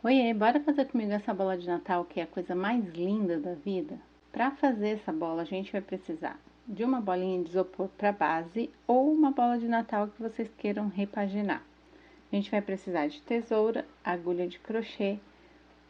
Oiê, bora fazer comigo essa bola de Natal que é a coisa mais linda da vida? Para fazer essa bola, a gente vai precisar de uma bolinha de isopor para base ou uma bola de Natal que vocês queiram repaginar. A gente vai precisar de tesoura, agulha de crochê,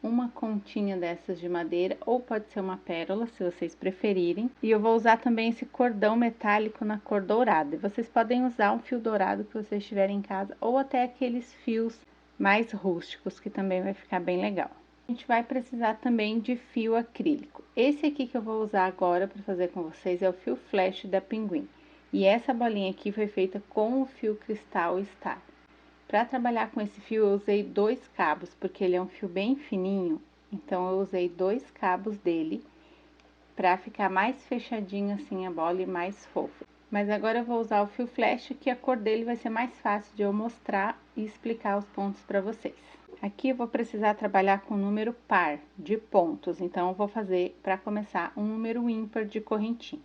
uma continha dessas de madeira ou pode ser uma pérola, se vocês preferirem. E eu vou usar também esse cordão metálico na cor dourada. E vocês podem usar um fio dourado que vocês tiverem em casa ou até aqueles fios mais rústicos, que também vai ficar bem legal. A gente vai precisar também de fio acrílico. Esse aqui que eu vou usar agora para fazer com vocês é o fio flash da Pinguim. E essa bolinha aqui foi feita com o fio cristal Star. Para trabalhar com esse fio eu usei 2 cabos, porque ele é um fio bem fininho, então eu usei 2 cabos dele para ficar mais fechadinho assim a bola e mais fofa. Mas agora eu vou usar o fio flash, que a cor dele vai ser mais fácil de eu mostrar e explicar os pontos para vocês. Aqui eu vou precisar trabalhar com número par de pontos, então eu vou fazer, para começar, um número ímpar de correntinhas.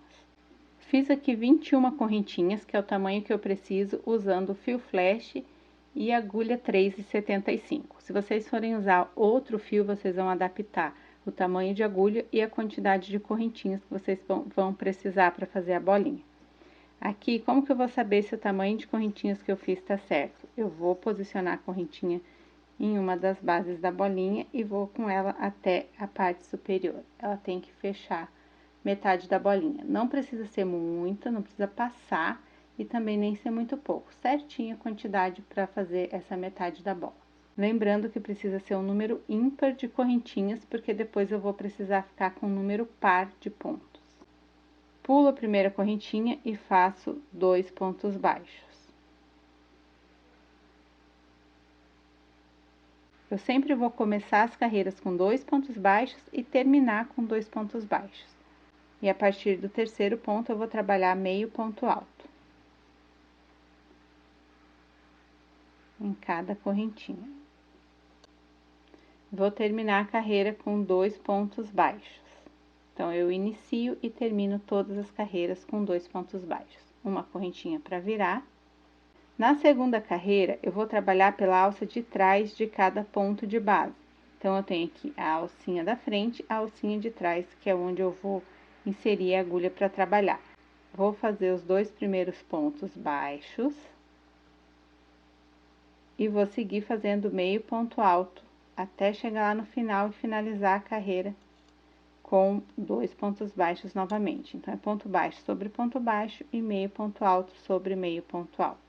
Fiz aqui 21 correntinhas, que é o tamanho que eu preciso, usando o fio flash e agulha 3,75. Se vocês forem usar outro fio, vocês vão adaptar o tamanho de agulha e a quantidade de correntinhas que vocês vão precisar para fazer a bolinha. Aqui, como que eu vou saber se o tamanho de correntinhas que eu fiz está certo? Eu vou posicionar a correntinha em uma das bases da bolinha e vou com ela até a parte superior. Ela tem que fechar metade da bolinha. Não precisa ser muita, não precisa passar e também nem ser muito pouco. Certinha a quantidade para fazer essa metade da bola. Lembrando que precisa ser um número ímpar de correntinhas, porque depois eu vou precisar ficar com um número par de pontos. Pulo a primeira correntinha e faço 2 pontos baixos. Eu sempre vou começar as carreiras com 2 pontos baixos e terminar com 2 pontos baixos. E a partir do terceiro ponto eu vou trabalhar meio ponto alto em cada correntinha. Vou terminar a carreira com 2 pontos baixos. Então, eu inicio e termino todas as carreiras com 2 pontos baixos. Uma correntinha para virar. Na segunda carreira, eu vou trabalhar pela alça de trás de cada ponto de base. Então, eu tenho aqui a alcinha da frente, a alcinha de trás, que é onde eu vou inserir a agulha para trabalhar. Vou fazer os 2 primeiros pontos baixos. E vou seguir fazendo meio ponto alto, até chegar lá no final e finalizar a carreira com 2 pontos baixos novamente. Então, é ponto baixo sobre ponto baixo e meio ponto alto sobre meio ponto alto.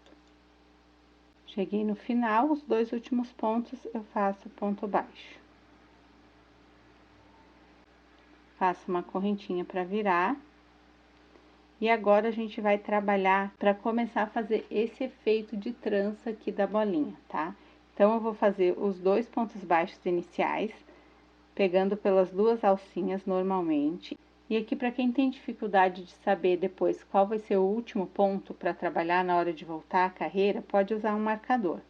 Cheguei no final, os 2 últimos pontos eu faço ponto baixo. Faço uma correntinha para virar. E agora, a gente vai trabalhar para começar a fazer esse efeito de trança aqui da bolinha, tá? Então, eu vou fazer os 2 pontos baixos iniciais, pegando pelas 2 alcinhas normalmente. E aqui, para quem tem dificuldade de saber depois qual vai ser o último ponto para trabalhar na hora de voltar a carreira, pode usar um marcador,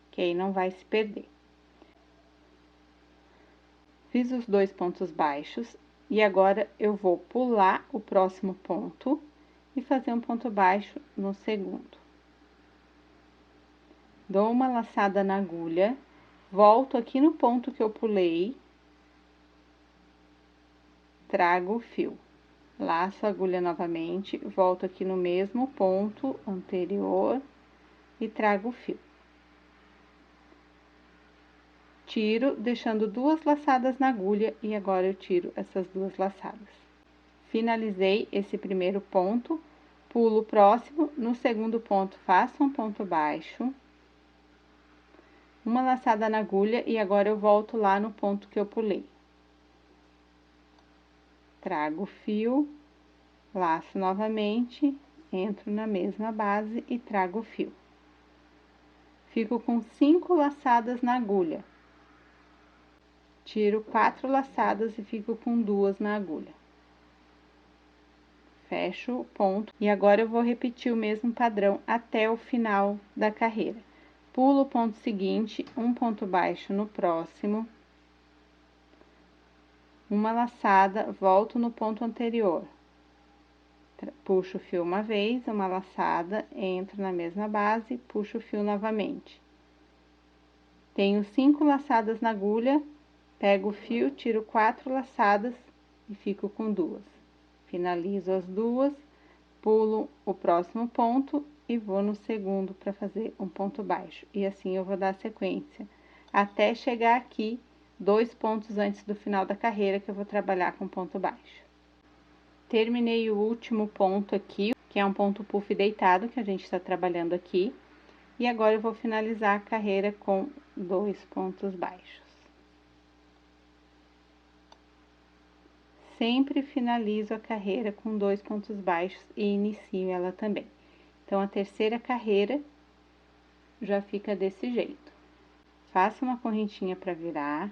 que aí não vai se perder. Fiz os 2 pontos baixos e agora eu vou pular o próximo ponto e fazer um ponto baixo no segundo. Dou uma laçada na agulha, volto aqui no ponto que eu pulei, trago o fio, laço a agulha novamente, volto aqui no mesmo ponto anterior e trago o fio. Tiro, deixando 2 laçadas na agulha e agora eu tiro essas 2 laçadas. Finalizei esse primeiro ponto, pulo o próximo, no segundo ponto faço um ponto baixo, uma laçada na agulha e agora eu volto lá no ponto que eu pulei. Trago o fio, laço novamente, entro na mesma base e trago o fio. Fico com 5 laçadas na agulha. Tiro 4 laçadas e fico com 2 na agulha. Fecho o ponto e agora eu vou repetir o mesmo padrão até o final da carreira. Pulo o ponto seguinte, um ponto baixo no próximo, uma laçada, volto no ponto anterior. Puxo o fio uma vez, uma laçada, entro na mesma base, puxo o fio novamente. Tenho 5 laçadas na agulha, pego o fio, tiro 4 laçadas e fico com 2. Finalizo as 2, pulo o próximo ponto e vou no segundo para fazer um ponto baixo. E assim eu vou dar sequência, até chegar aqui, 2 pontos antes do final da carreira, que eu vou trabalhar com ponto baixo. Terminei o último ponto aqui, que é um ponto puff deitado, que a gente está trabalhando aqui. E agora eu vou finalizar a carreira com 2 pontos baixos. Sempre finalizo a carreira com 2 pontos baixos e inicio ela também. Então, a terceira carreira já fica desse jeito. Faço uma correntinha para virar,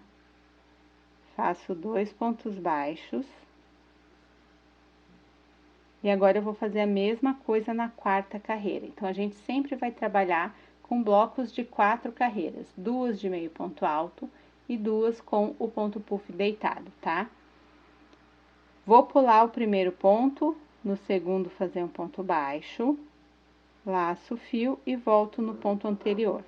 faço 2 pontos baixos. E agora eu vou fazer a mesma coisa na quarta carreira. Então, a gente sempre vai trabalhar com blocos de 4 carreiras, 2 de meio ponto alto e 2 com o ponto puff deitado, tá? Vou pular o primeiro ponto, no segundo fazer um ponto baixo, laço o fio e volto no ponto anterior.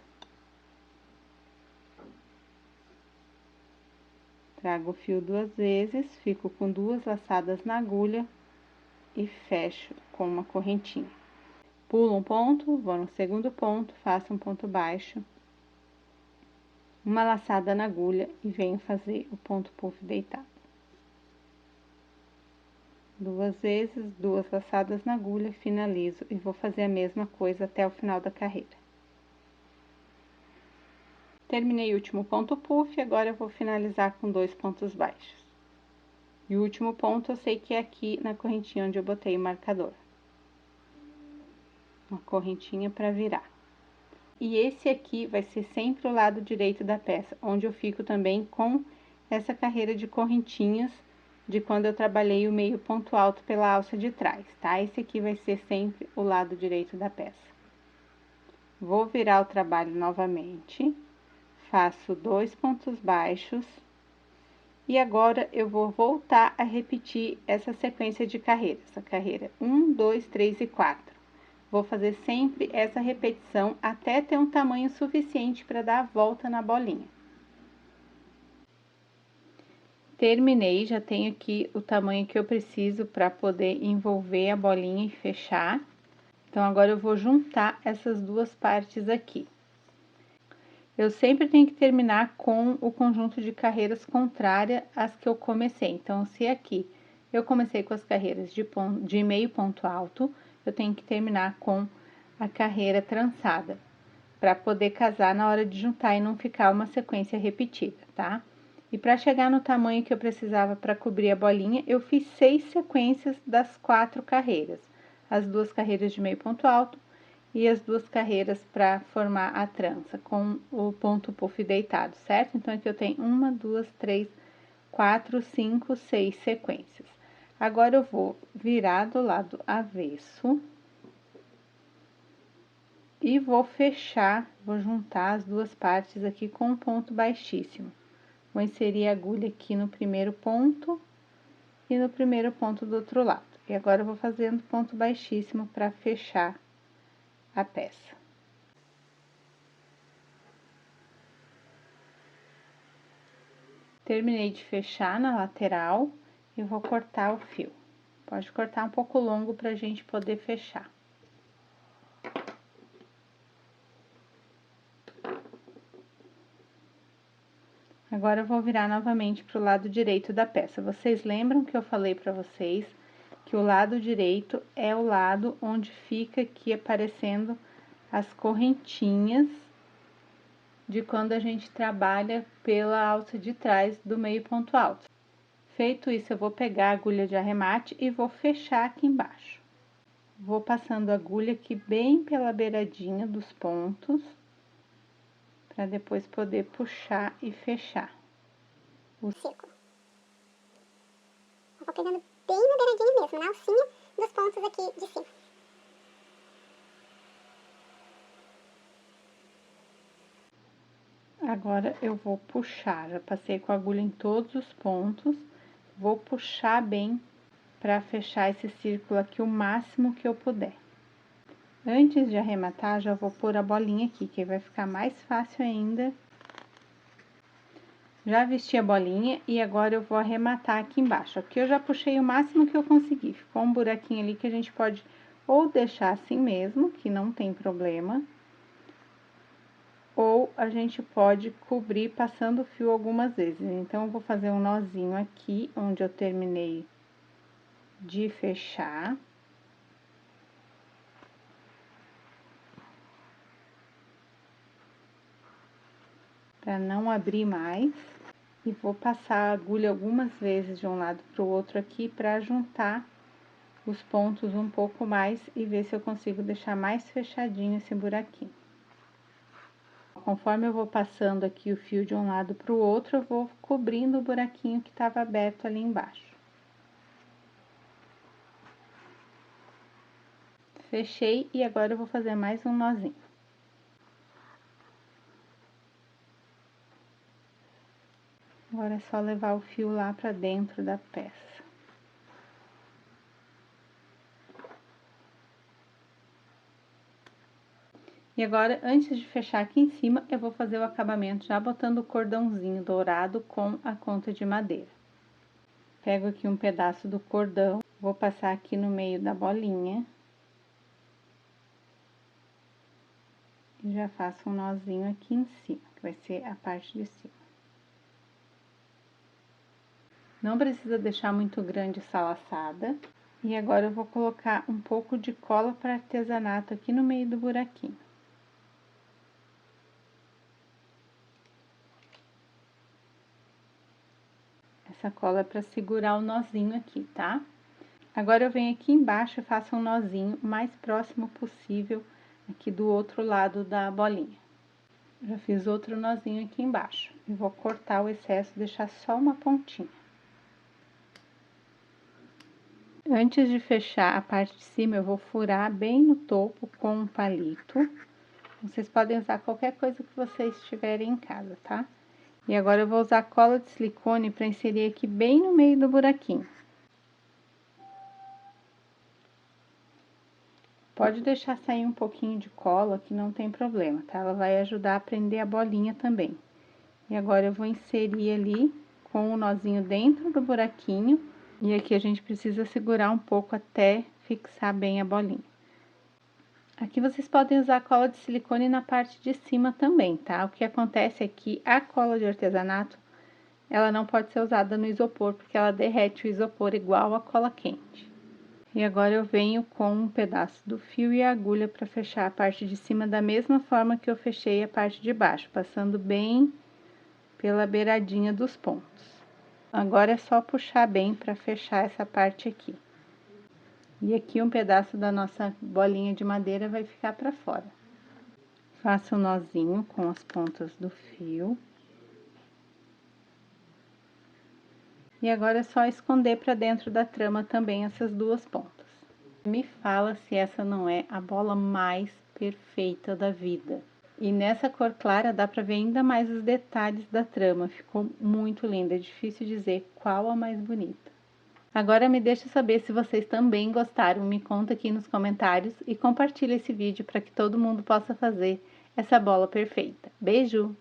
Trago o fio 2 vezes, fico com 2 laçadas na agulha e fecho com uma correntinha. Pulo um ponto, vou no segundo ponto, faço um ponto baixo, uma laçada na agulha e venho fazer o ponto puff deitado. 2 vezes, 2 laçadas na agulha, finalizo e vou fazer a mesma coisa até o final da carreira. Terminei o último ponto puff, agora eu vou finalizar com 2 pontos baixos. E o último ponto eu sei que é aqui na correntinha onde eu botei o marcador. Uma correntinha para virar. E esse aqui vai ser sempre o lado direito da peça, onde eu fico também com essa carreira de correntinhas de quando eu trabalhei o meio ponto alto pela alça de trás, tá? Esse aqui vai ser sempre o lado direito da peça. Vou virar o trabalho novamente, faço 2 pontos baixos, e agora eu vou voltar a repetir essa sequência de carreiras, essa carreira 1, 2, 3 e 4. Vou fazer sempre essa repetição até ter um tamanho suficiente para dar a volta na bolinha. Terminei, já tenho aqui o tamanho que eu preciso para poder envolver a bolinha e fechar. Então, agora eu vou juntar essas duas partes aqui. Eu sempre tenho que terminar com o conjunto de carreiras contrária às que eu comecei. Então, se aqui eu comecei com as carreiras de meio ponto alto, eu tenho que terminar com a carreira trançada, para poder casar na hora de juntar e não ficar uma sequência repetida, tá? E para chegar no tamanho que eu precisava para cobrir a bolinha, eu fiz 6 sequências das 4 carreiras. As 2 carreiras de meio ponto alto e as 2 carreiras para formar a trança com o ponto puff deitado, certo? Então, aqui eu tenho 1, 2, 3, 4, 5, 6 sequências. Agora, eu vou virar do lado avesso e vou fechar, vou juntar as duas partes aqui com um ponto baixíssimo. Vou inserir a agulha aqui no primeiro ponto e no primeiro ponto do outro lado. E agora, eu vou fazendo ponto baixíssimo para fechar a peça. Terminei de fechar na lateral e vou cortar o fio. Pode cortar um pouco longo pra gente poder fechar. Agora, eu vou virar novamente pro lado direito da peça. Vocês lembram que eu falei pra vocês que o lado direito é o lado onde fica aqui aparecendo as correntinhas de quando a gente trabalha pela alça de trás do meio ponto alto. Feito isso, eu vou pegar a agulha de arremate e vou fechar aqui embaixo. Vou passando a agulha aqui bem pela beiradinha dos pontos, para depois poder puxar e fechar o círculo. Eu vou pegando bem na beiradinha mesmo, na alcinha dos pontos aqui de cima. Agora, eu vou puxar, já passei com a agulha em todos os pontos, vou puxar bem para fechar esse círculo aqui o máximo que eu puder. Antes de arrematar, já vou pôr a bolinha aqui, que vai ficar mais fácil ainda Já vesti a bolinha e agora eu vou arrematar aqui embaixo. Aqui eu já puxei o máximo que eu consegui. Ficou um buraquinho ali que a gente pode ou deixar assim mesmo, que não tem problema, ou a gente pode cobrir passando o fio algumas vezes. Então, eu vou fazer um nozinho aqui, onde eu terminei de fechar. Para não abrir mais. E vou passar a agulha algumas vezes de um lado para o outro aqui, para juntar os pontos um pouco mais e ver se eu consigo deixar mais fechadinho esse buraquinho. Conforme eu vou passando aqui o fio de um lado para o outro, eu vou cobrindo o buraquinho que estava aberto ali embaixo. Fechei e agora eu vou fazer mais um nozinho. Agora é só levar o fio lá para dentro da peça. E agora, antes de fechar aqui em cima, eu vou fazer o acabamento já botando o cordãozinho dourado com a conta de madeira. Pego aqui um pedaço do cordão, vou passar aqui no meio da bolinha. E já faço um nozinho aqui em cima, que vai ser a parte de cima. Não precisa deixar muito grande essa laçada. E agora eu vou colocar um pouco de cola para artesanato aqui no meio do buraquinho. Essa cola é para segurar o nozinho aqui, tá? Agora eu venho aqui embaixo e faço um nozinho o mais próximo possível aqui do outro lado da bolinha. Já fiz outro nozinho aqui embaixo. E vou cortar o excesso, deixar só uma pontinha. Antes de fechar a parte de cima, eu vou furar bem no topo com um palito. Vocês podem usar qualquer coisa que vocês tiverem em casa, tá? E agora eu vou usar cola de silicone para inserir aqui bem no meio do buraquinho. Pode deixar sair um pouquinho de cola, que não tem problema, tá? Ela vai ajudar a prender a bolinha também. E agora eu vou inserir ali com o nozinho dentro do buraquinho. E aqui a gente precisa segurar um pouco até fixar bem a bolinha. Aqui vocês podem usar cola de silicone na parte de cima também, tá? O que acontece é que a cola de artesanato, ela não pode ser usada no isopor, porque ela derrete o isopor igual a cola quente. E agora eu venho com um pedaço do fio e a agulha para fechar a parte de cima da mesma forma que eu fechei a parte de baixo, passando bem pela beiradinha dos pontos. Agora é só puxar bem para fechar essa parte aqui. E aqui um pedaço da nossa bolinha de madeira vai ficar para fora. Faço um nozinho com as pontas do fio. E agora é só esconder para dentro da trama também essas duas pontas. Me fala se essa não é a bola mais perfeita da vida. E nessa cor clara dá para ver ainda mais os detalhes da trama. Ficou muito linda, é difícil dizer qual a mais bonita. Agora me deixa saber se vocês também gostaram, me conta aqui nos comentários e compartilha esse vídeo para que todo mundo possa fazer essa bola perfeita. Beijo!